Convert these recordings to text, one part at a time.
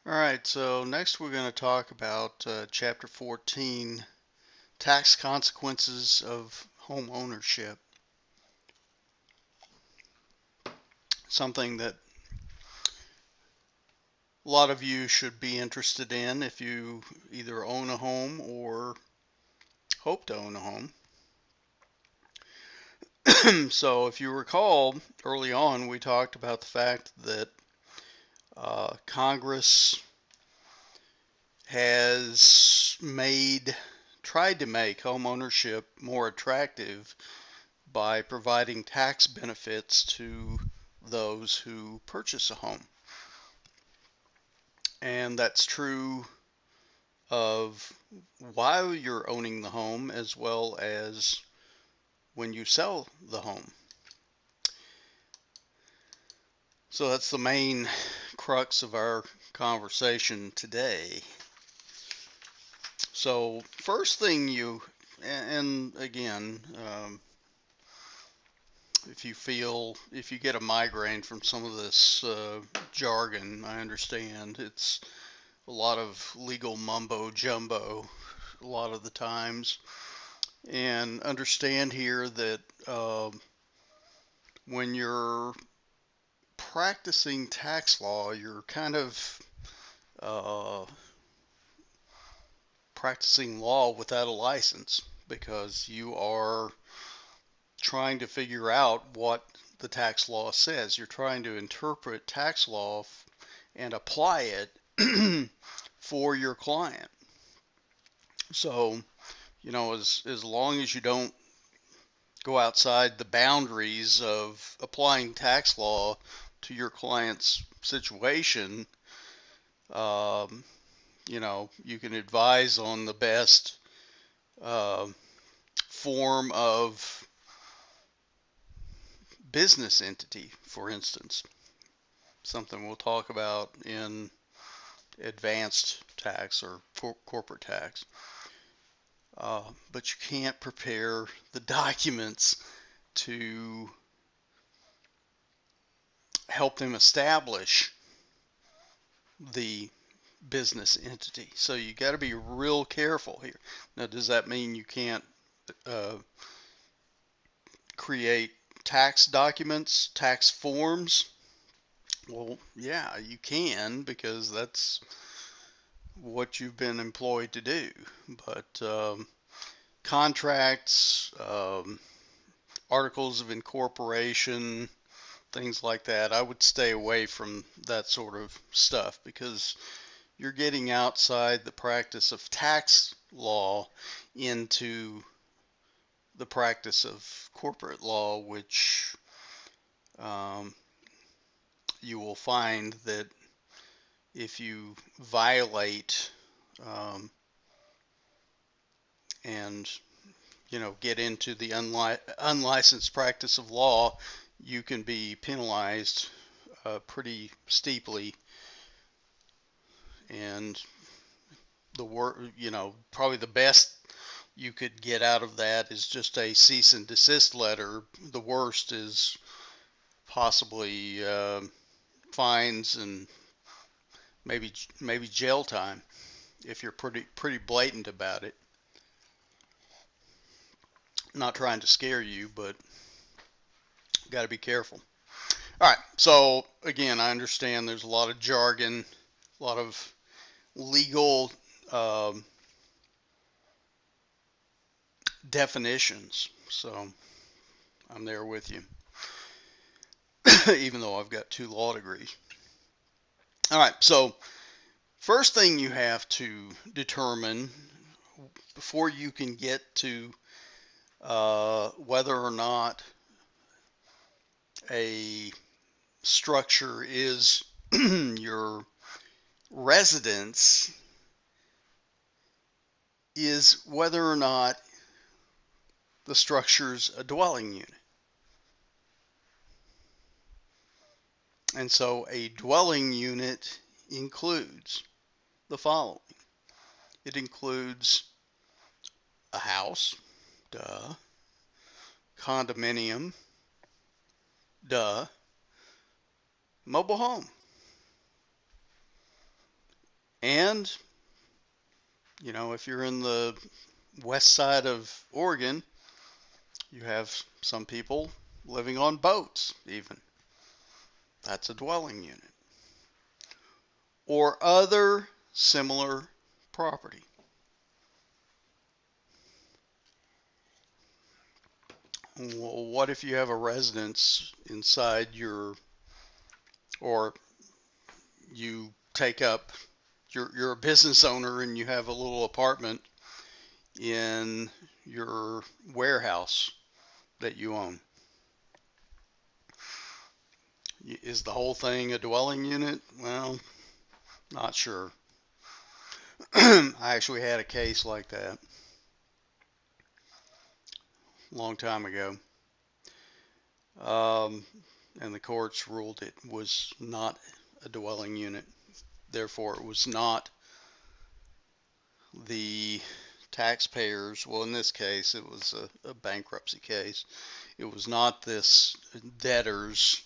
All right, so next we're going to talk about Chapter 14, Tax Consequences of Home Ownership. Something that a lot of you should be interested in if you either own a home or hope to own a home. So if you recall, early on we talked about the fact that Congress has tried to make home ownership more attractive by providing tax benefits to those who purchase a home. And that's true of while you're owning the home as well as when you sell the home. So that's the main crux of our conversation today. So first thing and again, if you get a migraine from some of this jargon, I understand it's a lot of legal mumbo jumbo a lot of the times. And understand here that when you're practicing tax law, you're kind of uh, practicing law without a license because you are trying to figure out what the tax law says. You're trying to interpret tax law and apply it for your client. So, as long as you don't go outside the boundaries of applying tax law to your client's situation, um, you can advise on the best uh, form of business entity, for instance, something we'll talk about in advanced tax or corporate tax. But you can't prepare the documents to help them establish the business entity. So you got to be real careful here. Now, does that mean you can't uh, create tax documents, tax forms? Well, yeah, you can because that's what you've been employed to do. But contracts, articles of incorporation, things like that, I would stay away from that sort of stuff because you're getting outside the practice of tax law into the practice of corporate law, which um, you will find that if you violate um, and get into the unlicensed practice of law, you can be penalized pretty steeply. And probably the best you could get out of that is just a cease and desist letter. The worst is possibly fines and maybe jail time if you're pretty blatant about it. Not trying to scare you, but got to be careful. All right. So again, I understand there's a lot of jargon, a lot of legal um, definitions. So I'm there with you, even though I've got 2 law degrees. All right. So first thing you have to determine before you can get to whether or not a structure is your residence is whether or not the structure's a dwelling unit. And so a dwelling unit includes the following. It includes a house, duh, condominium, duh, mobile home. And, if you're in the west side of Oregon, you have some people living on boats, even. That's a dwelling unit. Or other similar property. Well, what if you have a residence inside or you take up, you're a business owner and you have a little apartment in your warehouse that you own? Is the whole thing a dwelling unit? Well, not sure. I actually had a case like that a long time ago. And the courts ruled it was not a dwelling unit. Therefore, it was not the taxpayers. Well, in this case, it was a bankruptcy case. It was not this debtor's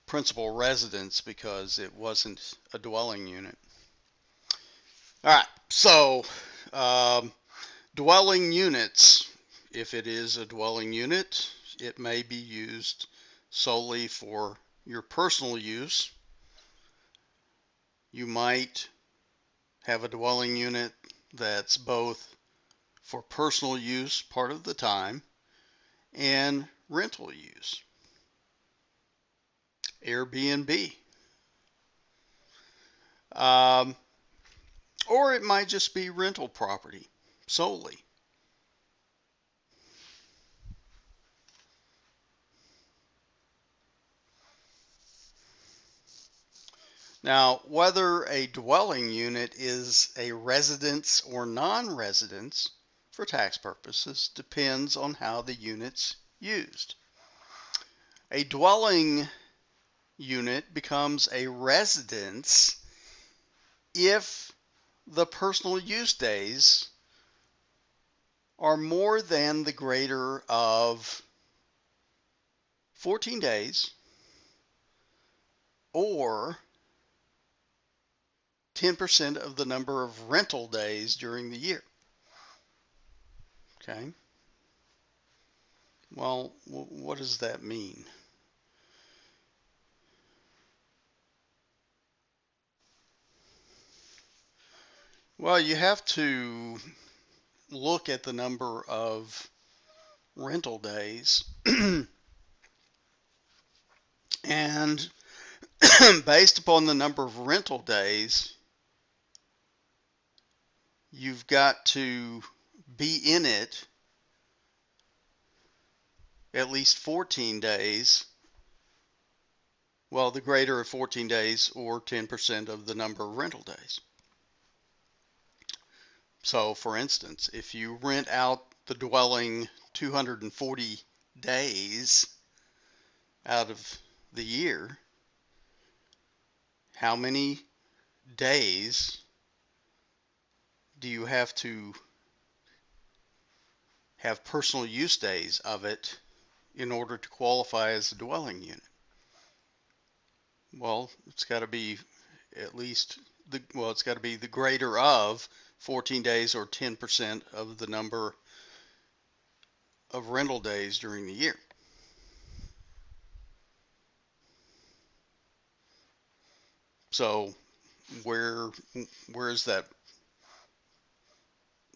principal residence because it wasn't a dwelling unit. All right, so dwelling units. If it is a dwelling unit, it may be used solely for your personal use. You might have a dwelling unit that's both for personal use part of the time and rental use. Airbnb. Or it might just be rental property solely. Now, whether a dwelling unit is a residence or non-residence for tax purposes depends on how the unit's used. A dwelling unit becomes a residence if the personal use days are more than the greater of 14 days or 10% of the number of rental days during the year. Okay. Well, what does that mean? Well, you have to look at the number of rental days and based upon the number of rental days, you've got to be in it at least 14 days. Well, the greater of 14 days or 10% of the number of rental days. So, for instance, if you rent out the dwelling 240 days out of the year, how many days do you have to have personal use days of it in order to qualify as a dwelling unit? Well, it's got to be at least it's got to be the greater of 14 days or 10% of the number of rental days during the year. So where is that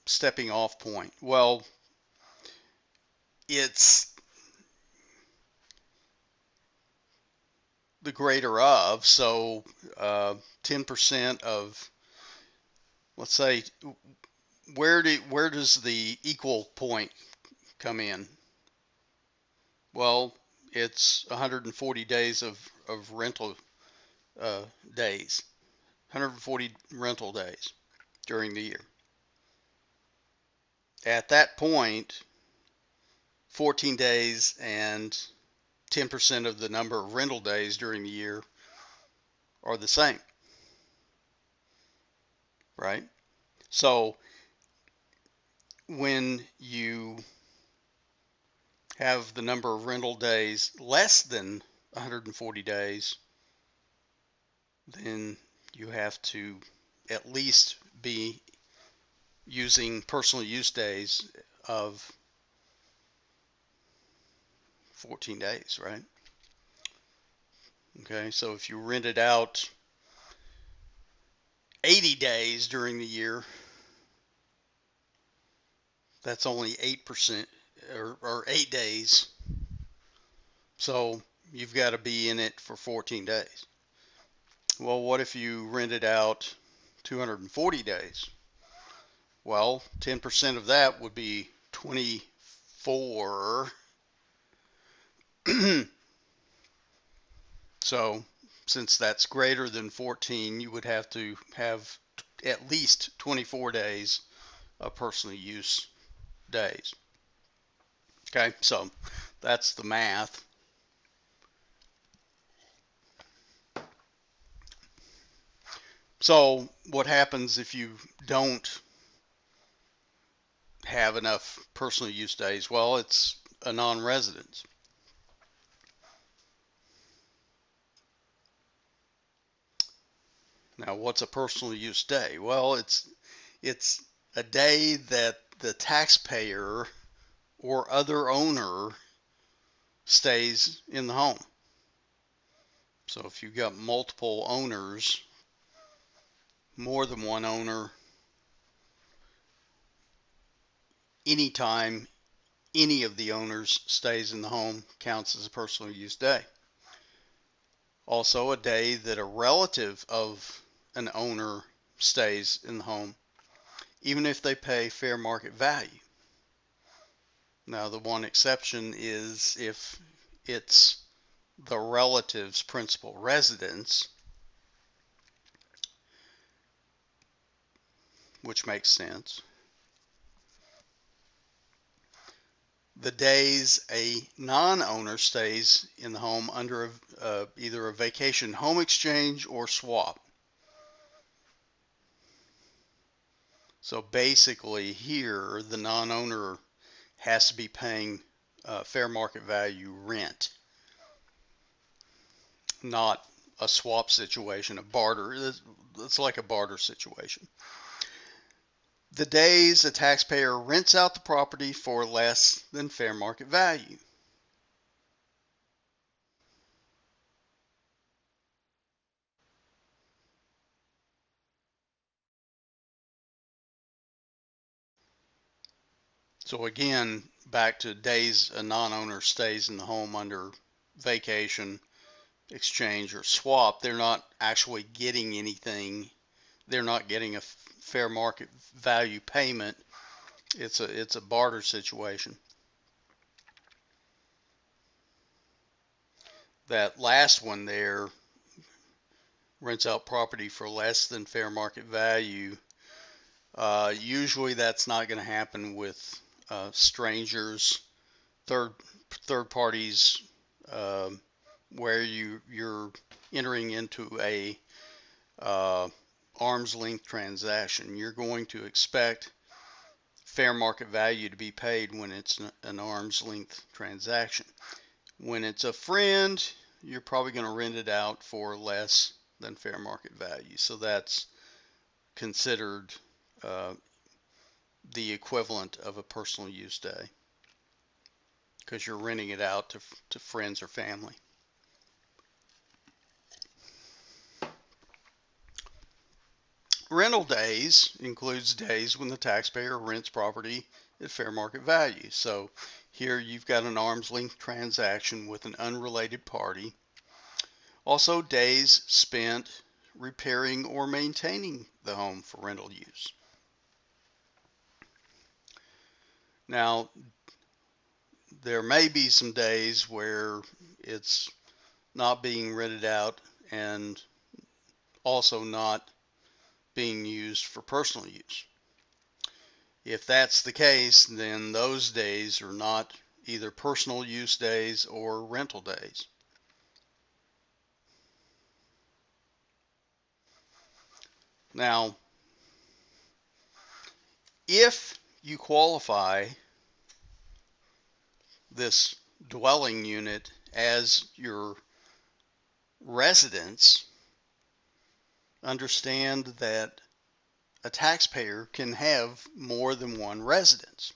stepping off point? Well, it's the greater of, so 10% of, let's say, where does the equal point come in? Well, it's 140 days of rental days, 140 rental days during the year. At that point, 14 days and 10% of the number of rental days during the year are the same, right? So when you have the number of rental days less than 140 days, then you have to at least be using personal use days of 14 days, right? Okay, so if you rent it out 80 days during the year, that's only 8% or 8 days. So you've got to be in it for 14 days. Well, what if you rent it out 240 days? Well, 10% of that would be 24. So since that's greater than 14, you would have to have at least 24 days of personal use days. Okay, so that's the math. So what happens if you don't have enough personal use days? Well, it's a non-residence. Now, what's a personal use day? Well, it's a day that the taxpayer or other owner stays in the home. So if you've got multiple owners, more than one owner, anytime any of the owners stays in the home counts as a personal use day. Also, a day that a relative of an owner stays in the home, even if they pay fair market value. Now, the one exception is if it's the relative's principal residence, which makes sense. The days a non-owner stays in the home under either a vacation home exchange or swap. So basically here, the non-owner has to be paying fair market value rent, not a swap situation, a barter. It's like a barter situation. The days a taxpayer rents out the property for less than fair market value. So again, back to days a non-owner stays in the home under vacation, exchange, or swap, they're not actually getting anything. They're not getting a fair market value payment. It's a barter situation. That last one there, rents out property for less than fair market value. Usually that's not going to happen with strangers, third parties, where you're entering into a arm's length transaction. You're going to expect fair market value to be paid when it's an arm's length transaction. When it's a friend, you're probably going to rent it out for less than fair market value. So that's considered the equivalent of a personal use day because you're renting it out to friends or family. Rental days includes days when the taxpayer rents property at fair market value. So here you've got an arm's length transaction with an unrelated party. Also, days spent repairing or maintaining the home for rental use. Now, there may be some days where it's not being rented out and also not being used for personal use. If that's the case, then those days are not either personal use days or rental days. Now, if you qualify this dwelling unit as your residence, understand that a taxpayer can have more than one residence.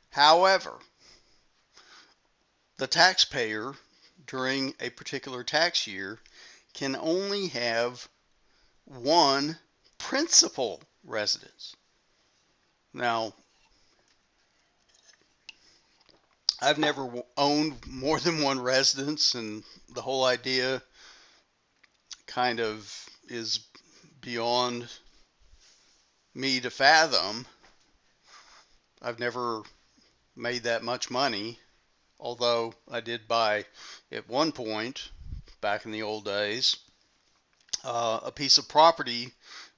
However, the taxpayer during a particular tax year can only have one principal residence. Now, I've never owned more than one residence, and the whole idea kind of is beyond me to fathom. I've never made that much money, although I did buy at one point back in the old days a piece of property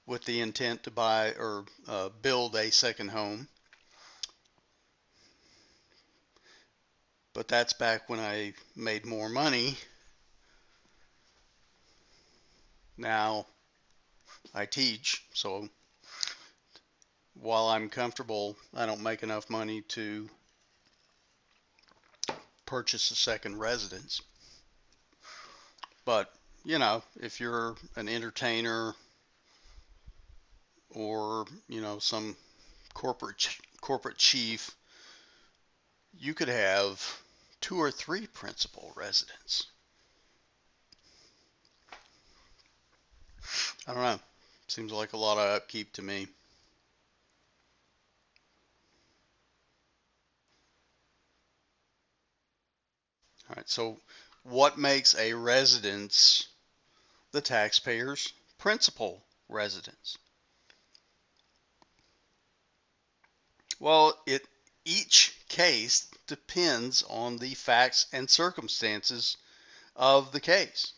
with the intent to buy or build a second home. But that's back when I made more money. Now I teach, so while I'm comfortable, I don't make enough money to purchase a second residence. But, you know, if you're an entertainer or, you know, some corporate chief, you could have 2 or 3 principal residents. I don't know. Seems like a lot of upkeep to me. All right, so what makes a residence the taxpayer's principal residence? Well, each case depends on the facts and circumstances of the case.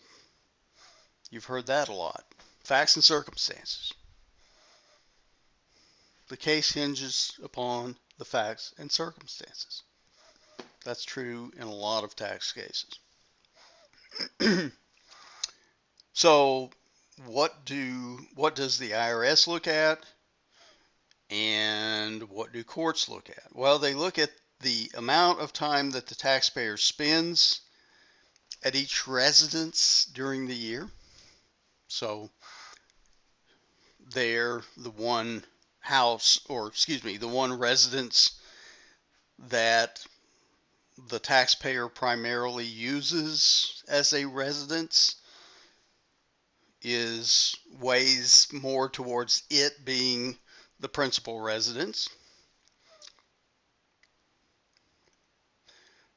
You've heard that a lot. Facts and circumstances. The case hinges upon the facts and circumstances. That's true in a lot of tax cases. So, what does the IRS look at, and what do courts look at? Well, they look at the amount of time that the taxpayer spends at each residence during the year. So, the one house, or excuse me, the one residence that the taxpayer primarily uses as a residence weighs more towards it being the principal residence.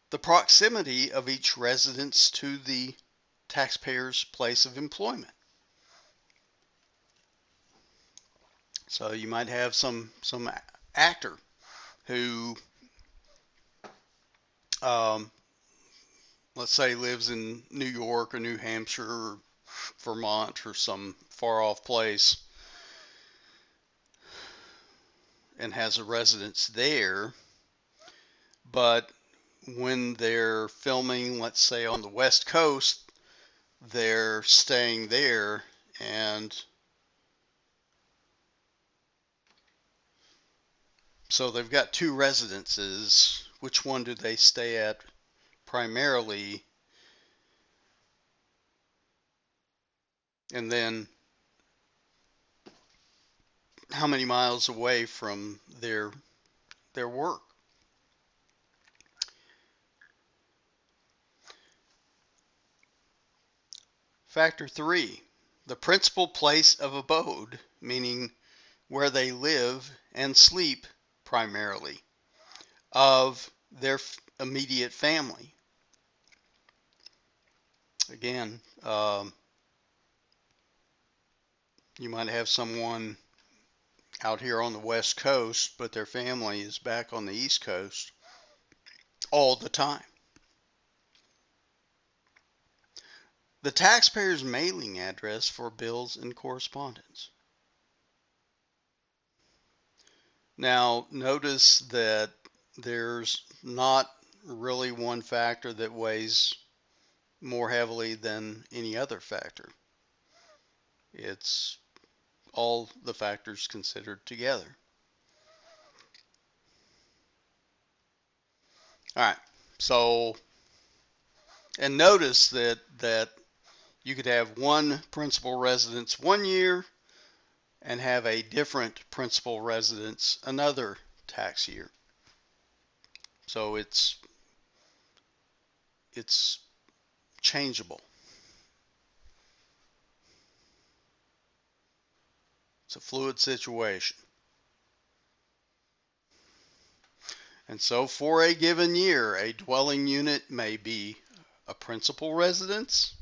The proximity of each residence to the taxpayer's place of employment. So you might have some actor who, let's say, lives in New York or New Hampshire or Vermont or some far off place and has a residence there, but when they're filming, let's say on the West Coast, they're staying there, and so they've got 2 residences. Which one do they stay at primarily? And then how many miles away from their work? Factor 3, the principal place of abode, meaning where they live and sleep primarily, of their immediate family. Again, you might have someone out here on the West Coast, but their family is back on the East Coast all the time. The taxpayer's mailing address for bills and correspondence. Now, notice that there's not really one factor that weighs more heavily than any other factor. It's all the factors considered together. All right, so, and notice that you could have one principal residence one year, and have a different principal residence another tax year. So it's changeable. It's a fluid situation. And so for a given year, a dwelling unit may be a principal residence,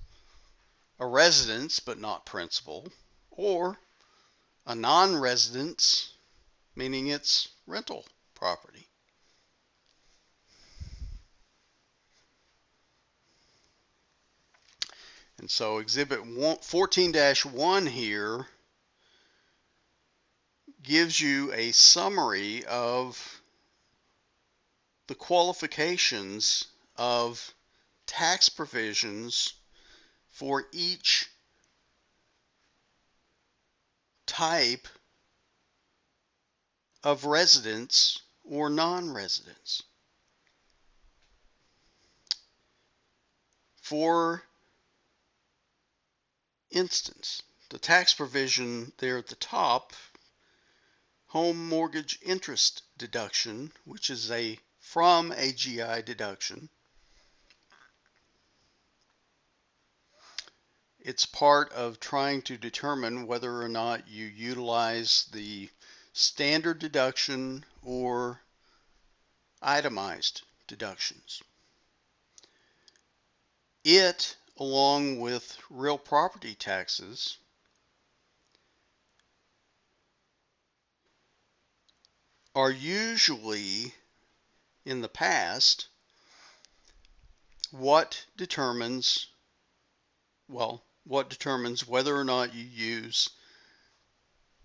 a residence but not principal, or a non-residence, meaning it's rental property. And so Exhibit 14-1 here gives you a summary of the qualifications of tax provisions for each type of residence or non-residence. For instance, the tax provision there at the top, home mortgage interest deduction, which is from AGI deduction. It's part of trying to determine whether or not you utilize the standard deduction or itemized deductions. It, along with real property taxes, are usually, in the past, what determines whether or not you use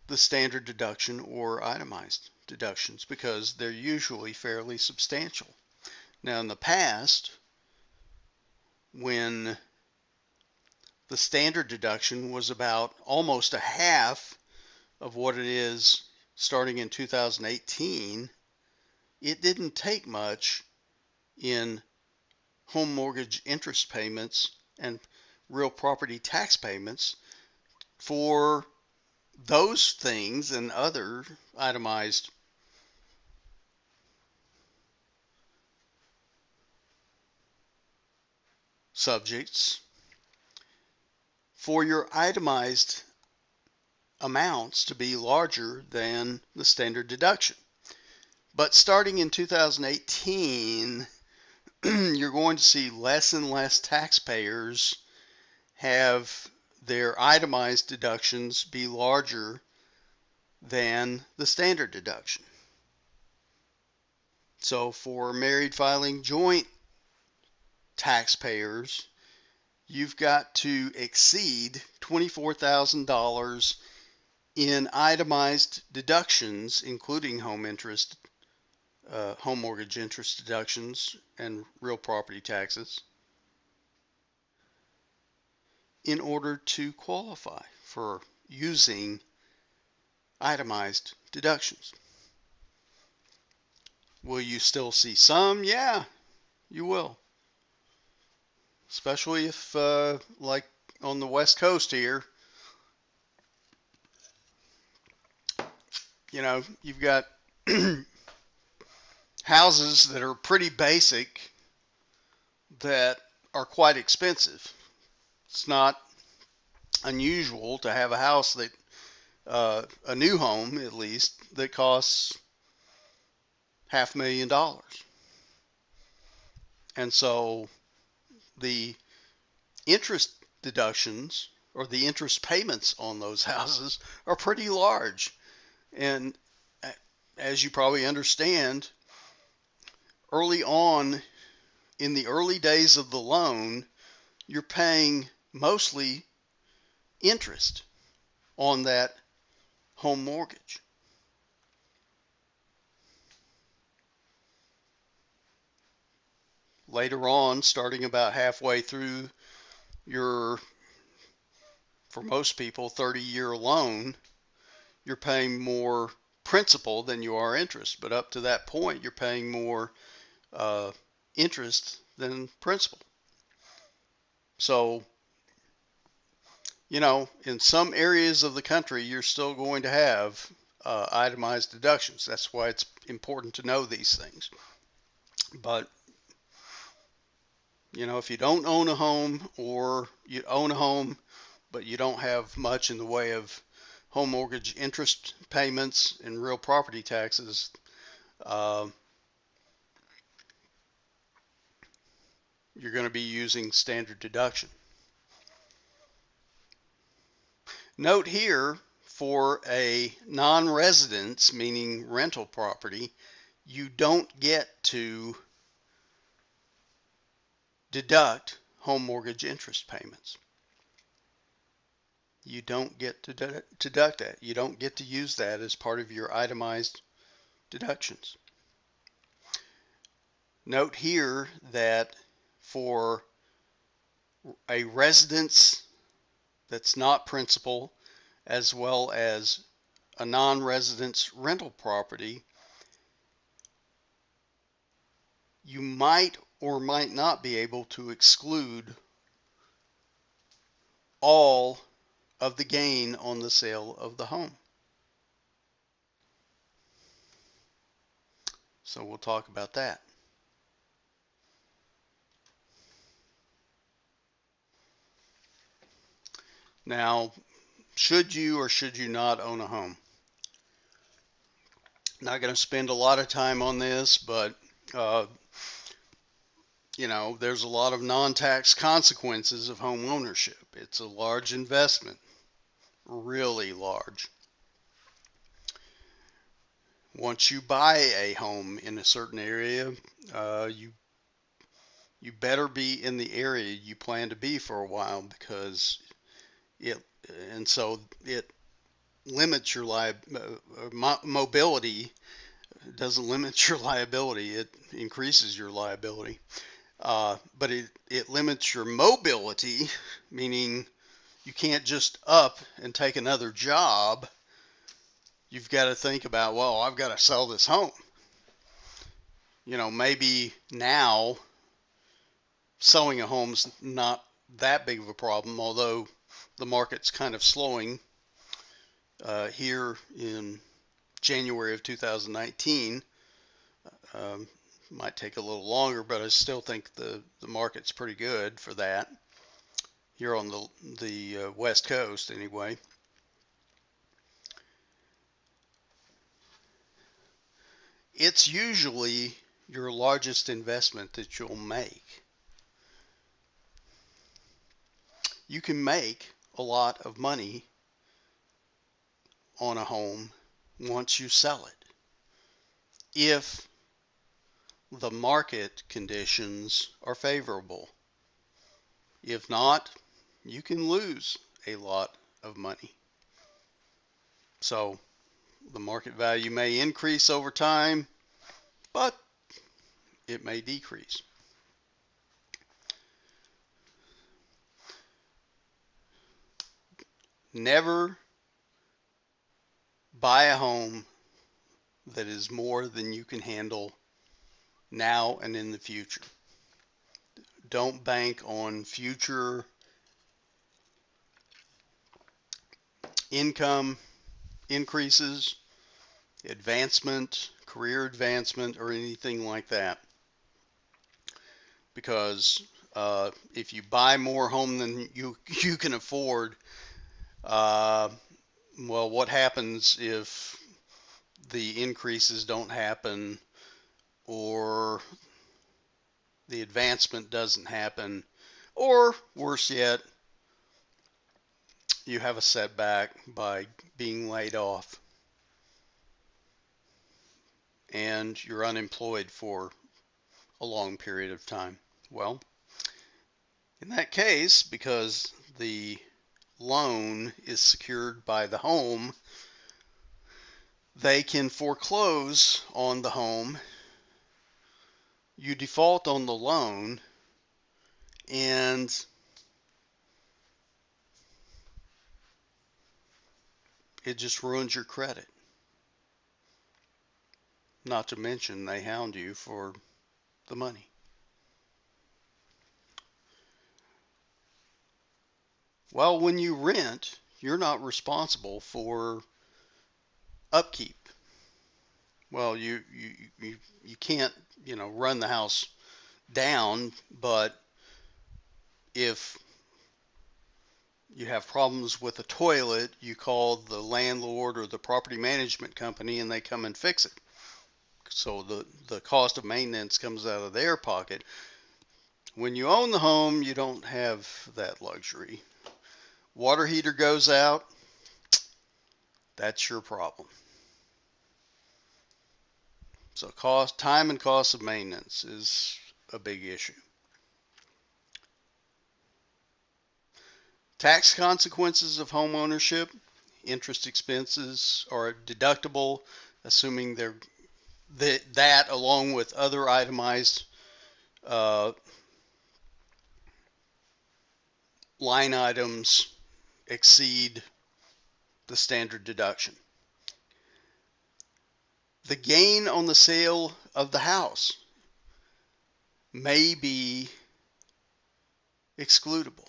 the standard deduction or itemized deductions, because they're usually fairly substantial. Now, in the past, when the standard deduction was about almost a half of what it is starting in 2018, it didn't take much in home mortgage interest payments and real property tax payments for those things and other itemized subjects for your itemized amounts to be larger than the standard deduction. But starting in 2018, you're going to see less and less taxpayers have their itemized deductions be larger than the standard deduction. So for married filing joint taxpayers, you've got to exceed $24,000 in itemized deductions, including home mortgage interest deductions and real property taxes, in order to qualify for using itemized deductions. Will you still see some? Yeah, you will. Especially if, like on the West Coast here, you've got houses that are pretty basic that are quite expensive. It's not unusual to have a house that, a new home at least, that costs $500,000. And so the interest deductions or the interest payments on those houses are pretty large. And as you probably understand, early on, in the early days of the loan, you're paying mostly interest on that home mortgage. Later on, starting about halfway through your, for most people, 30-year loan, you're paying more principal than you are interest. But up to that point, you're paying more interest than principal. So In some areas of the country, you're still going to have itemized deductions. That's why it's important to know these things. But, if you don't own a home, or you own a home, but you don't have much in the way of home mortgage interest payments and real property taxes, uh, you're going to be using standard deduction. Note here, for a non-residence, meaning rental property, you don't get to deduct home mortgage interest payments. You don't get to deduct that. You don't get to use that as part of your itemized deductions. Note here that for a residence that's not principal, as well as a non-residence rental property, you might or might not be able to exclude all of the gain on the sale of the home. So we'll talk about that. Now, should you or should you not own a home? Not going to spend a lot of time on this, but there's a lot of non-tax consequences of home ownership. It's a large investment, really large. Once you buy a home in a certain area, you better be in the area you plan to be for a while, because it limits your mobility. It doesn't limit your liability, it increases your liability. But it limits your mobility, meaning you can't just up and take another job. You've got to think about, well, I've got to sell this home. Maybe now selling a home's not that big of a problem, although the market's kind of slowing here in January of 2019. Might take a little longer, but I still think the market's pretty good for that here on the West Coast anyway. It's usually your largest investment that you'll make. You can make a lot of money on a home once you sell it, if the market conditions are favorable. If not, you can lose a lot of money. So the market value may increase over time, but it may decrease. Never buy a home that is more than you can handle now and in the future. Don't bank on future income increases, advancement, career advancement, or anything like that. Because if you buy more home than you can afford, well, what happens if the increases don't happen, or the advancement doesn't happen, or worse yet, you have a setback by being laid off and you're unemployed for a long period of time? Well, in that case, because the loan is secured by the home, they can foreclose on the home. You default on the loan, and it just ruins your credit. Not to mention, they hound you for the money. Well, when you rent, you're not responsible for upkeep. Well, you can't, run the house down, but if you have problems with a toilet, you call the landlord or the property management company and they come and fix it. So the cost of maintenance comes out of their pocket. When you own the home, you don't have that luxury. Water heater goes out, that's your problem. So time and cost of maintenance is a big issue. Tax consequences of home ownership. Interest expenses are deductible, assuming that along with other itemized uh, line items exceed the standard deduction. The gain on the sale of the house may be excludable.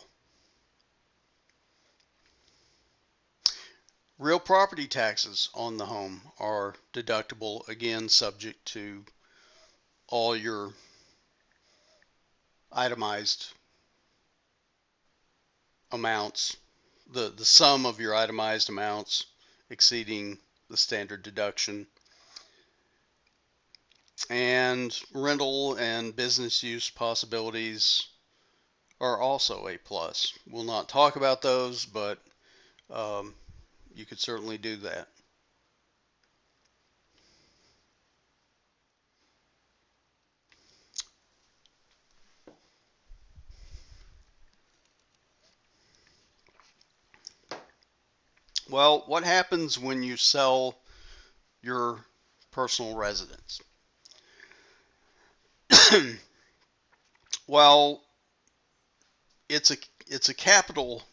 Real property taxes on the home are deductible, again, subject to all your itemized amounts, the sum of your itemized amounts exceeding the standard deduction. And rental and business use possibilities are also a plus. We'll not talk about those, but you could certainly do that. Well, what happens when you sell your personal residence? Well, it's a it's a capital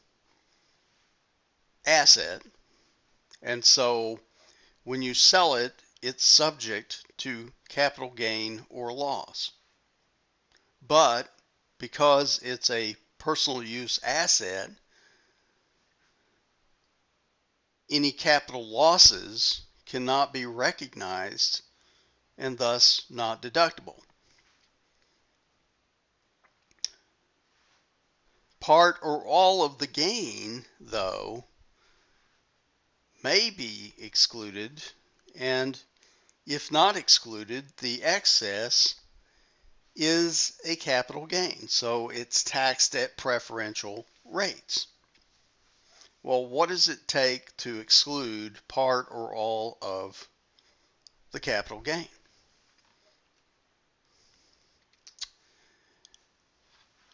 asset, and so when you sell it, it's subject to capital gain or loss. But because it's a personal use asset, any capital losses cannot be recognized and thus not deductible. Part or all of the gain, though, may be excluded, and if not excluded, the excess is a capital gain, so it's taxed at preferential rates. Well, what does it take to exclude part or all of the capital gain?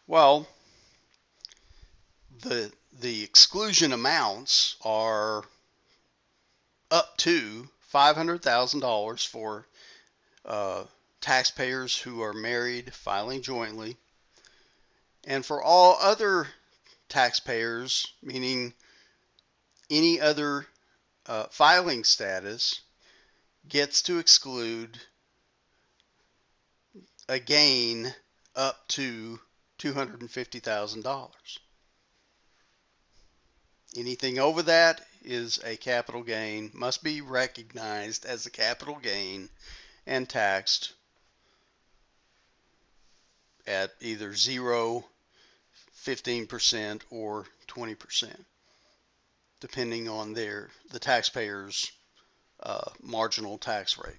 Well, the exclusion amounts are up to $500,000 for taxpayers who are married filing jointly, and for all other taxpayers, meaning any other filing status, gets to exclude a gain up to $250,000. Anything over that is a capital gain, must be recognized as a capital gain and taxed at either 0, 15%, or 20%, depending on the taxpayer's marginal tax rate.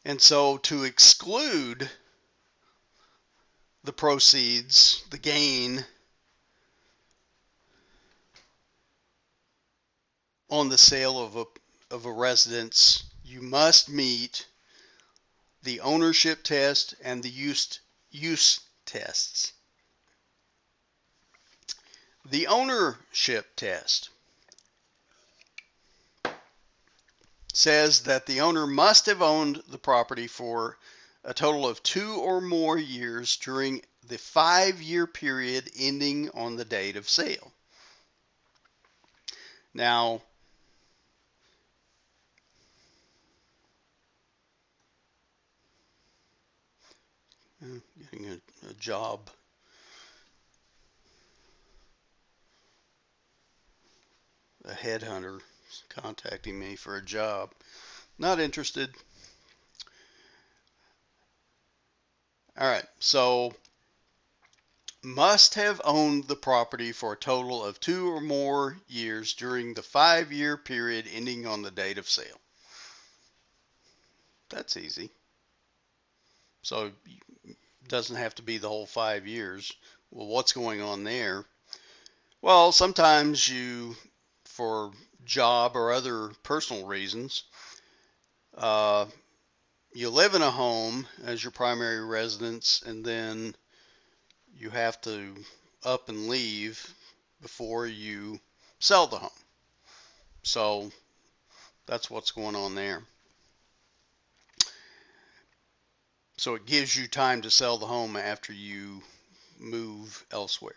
And so to exclude the proceeds, the gain on the sale of a residence, you must meet the ownership test and the use tests. The ownership test says that the owner must have owned the property for a total of 2 or more years during the 5-year period ending on the date of sale. Now, Getting a job. A headhunter contacting me for a job. Not interested. All right, so must have owned the property for a total of 2 or more years during the 5 year period ending on the date of sale. That's easy. So it doesn't have to be the whole 5 years. Well, what's going on there? Well, sometimes you, for job or other personal reasons, uh, you live in a home as your primary residence, and then you have to up and leave before you sell the home. So that's what's going on there. So it gives you time to sell the home after you move elsewhere.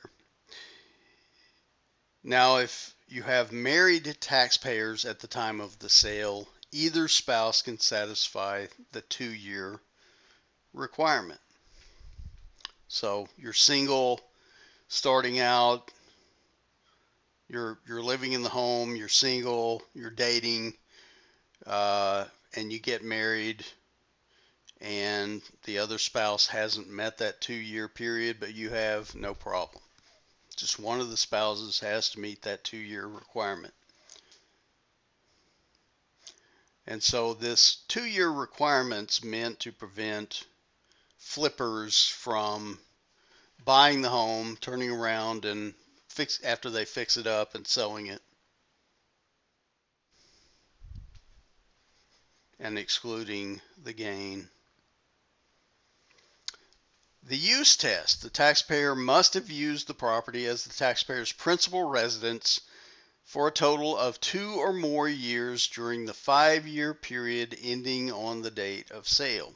Now, if you have married taxpayers at the time of the sale, either spouse can satisfy the 2 year requirement. So you're single, starting out, you're living in the home, you're single, you're dating, and you get married, and the other spouse hasn't met that 2 year period, but you have, no problem. Just one of the spouses has to meet that 2 year requirement. And so this 2 year requirement's meant to prevent flippers from buying the home, turning around and after they fix it up and selling it and excluding the gain. The use test. The taxpayer must have used the property as the taxpayer's principal residence for a total of 2 or more years during the 5 year period ending on the date of sale.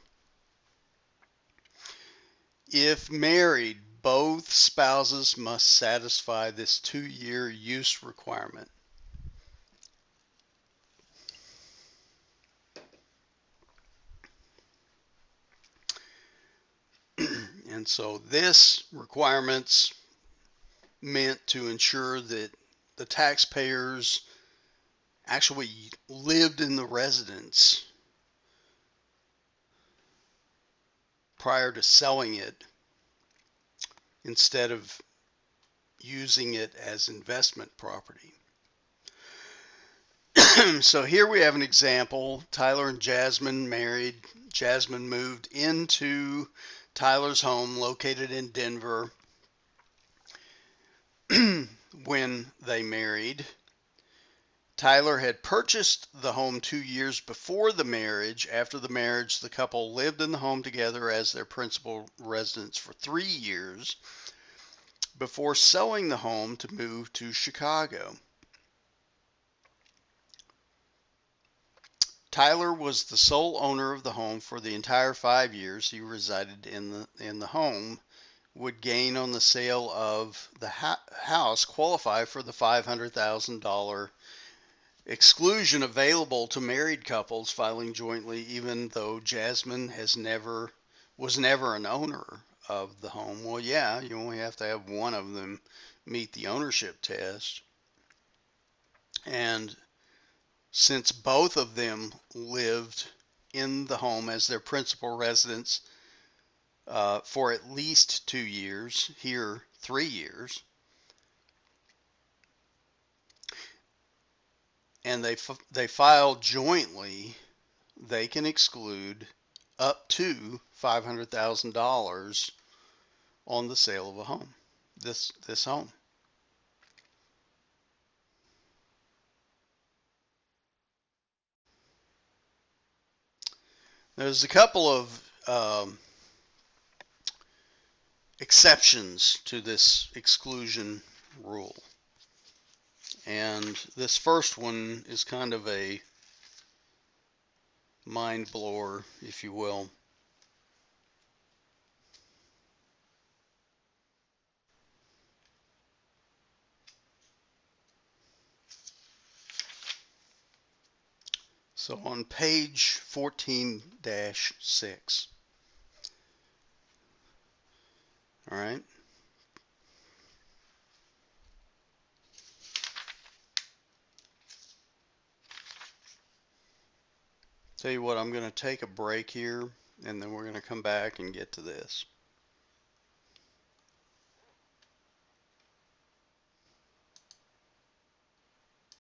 If married, both spouses must satisfy this 2 year use requirement. And so this requirement's meant to ensure that the taxpayers actually lived in the residence prior to selling it instead of using it as investment property. So here we have an example. Tyler and Jasmine married. Jasmine moved into Tyler's home located in Denver when they married. Tyler had purchased the home 2 years before the marriage. After the marriage, the couple lived in the home together as their principal residence for 3 years before selling the home to move to Chicago. Tyler was the sole owner of the home for the entire 5 years he resided in the home. Would gain on the sale of the house qualify for the $500,000 exclusion available to married couples filing jointly, even though Jasmine was never an owner of the home? Well, yeah, you only have to have one of them meet the ownership test. And since both of them lived in the home as their principal residence for at least 2 years, here 3 years, and they filed jointly, they can exclude up to $500,000 on the sale of a home. This home. There's a couple of exceptions to this exclusion rule. And this first one is kind of a mind blower, if you will. So on page 14-6, All right. Tell you what, I'm going to take a break here and then we're going to come back and get to this.